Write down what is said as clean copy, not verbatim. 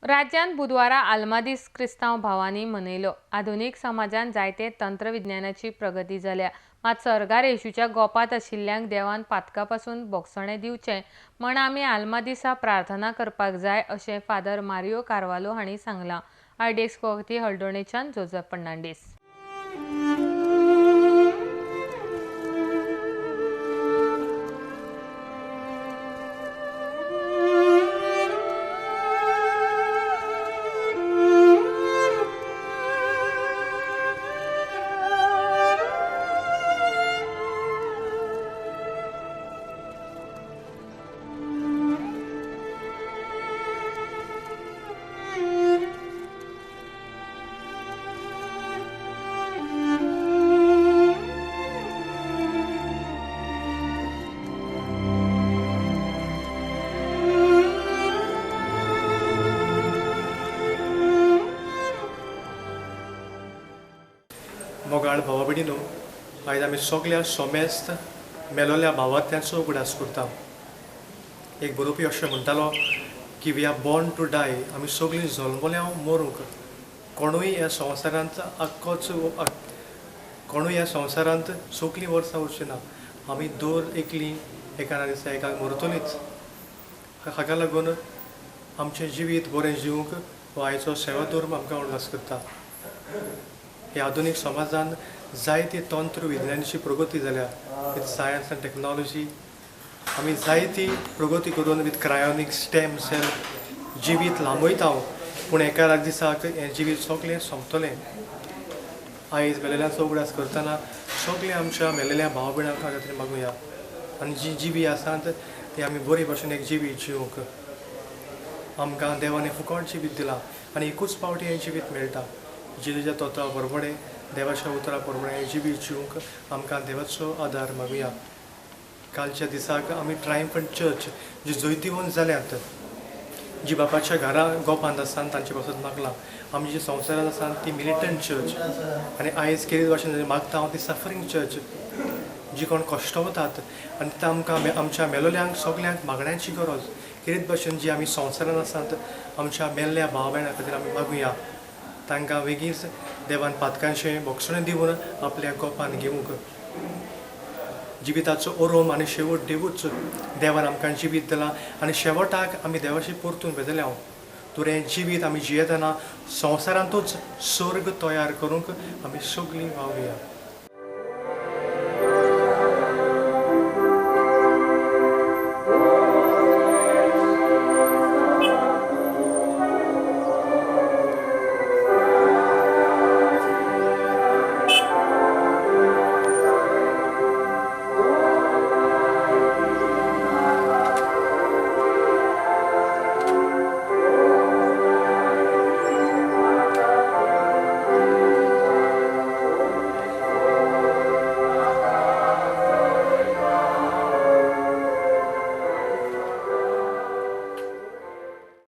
राज्यात बुधवारा आल्मादीस क्रिस्तांव भावांनी मनयलो। आधुनिक समाजात जायते तंत्रविज्ञानाची प्रगती जाल्या, मात सरकार येशूच्या गोपात आशिल्ल्यांक देवान पातकापासून बोगसणे दिवचे म्हण आमी आल्मादिसा प्रार्थना करपाक जाय अशें फादर मारियो कार्वालो हांणी सांगलां। आरडीएक्स कोवती हळदोणेच्यान जोझफ फर्नांडीस। मोगाळ भावा भयणीनो, आयज आमी सगल्या सोमेस्त मेलोल्या भावांतल्याचो उगडास करता। एक बरोवपी अशें म्हणटालो की we are born to die. आमी सगळीं जल्मल्या मरूंक। कोणूय ह्या संवसारांत कोणूय ह्या संवसारांत सगळीं वर्सां उरचीं ना। आमी दर एकलीं एका ना दिसा एकाक मरतलींच। हाका लागून आमचें जिवीत बरें जिवंक हो आयचो सेवा धर्म आमकां उगडास करता। ह्या आधुनीक समाजान जायती तंत्र विज्ञानाची प्रगती जाल्या, विथ सायन्स एंड टेक्नॉलॉजी। आमी जायती प्रगती करून विथ क्रायोनिक स्टेम सेल जिवीत लांबयता, पूण एका दिसाक हें जिवीत सगळें सोंपतलें। आयज मेलेल्यांचो उगडास करतना सगळें आमच्या मेलेल्या भाव भयणां खातीर मागुया, आनी जी जिवी आसात ती आमी बरे भशेन एक जिवीत जिवंक। आमकां देवान फुकट जिवीत दिलां आनी एकूच फावटी हें जिवीत मेळटा। जेजूच्या तत्वा परमाणे, देवाच्या उतरा परमाणे जिवीत जिवंक आमकां देवाचो आदार मागुया। कालच्या दिसाक आमी ट्रायम्फंट चर्च जी जैतिवंत जाल्यात, जी बापाच्या घरा गोपांत आसात तांचे पासून मागलां। आमी जी संवसारांत आसात ती मिलिटंट चर्च, आनी आयज कितें भाशेन मागता हांव ती सफरींग चर्च, जी कोण कश्टवतात आनी ती आमकां आमच्या मेलोल्यांक सगल्यांक मागण्याची गरज। कितें भाशेन जी आमी संवसारांत आसात आमच्या मेल्ल्या भाव भयणां खातीर आमी मागुया, तांकां बेगीन देवान पातकांचें बोगसणें दिवन आपल्या गोपान घेवंक। जिविताचो ओरोम आनी शेवट देवूच देवान आमकां जिवीत दिलां, आनी शेवटाक आमी देवाची परतून बेजल्या। तर हें जिवीत आमी जियेतना संवसारांतूच स्वर्ग तयार करूंक आमी सगळीं वावुया।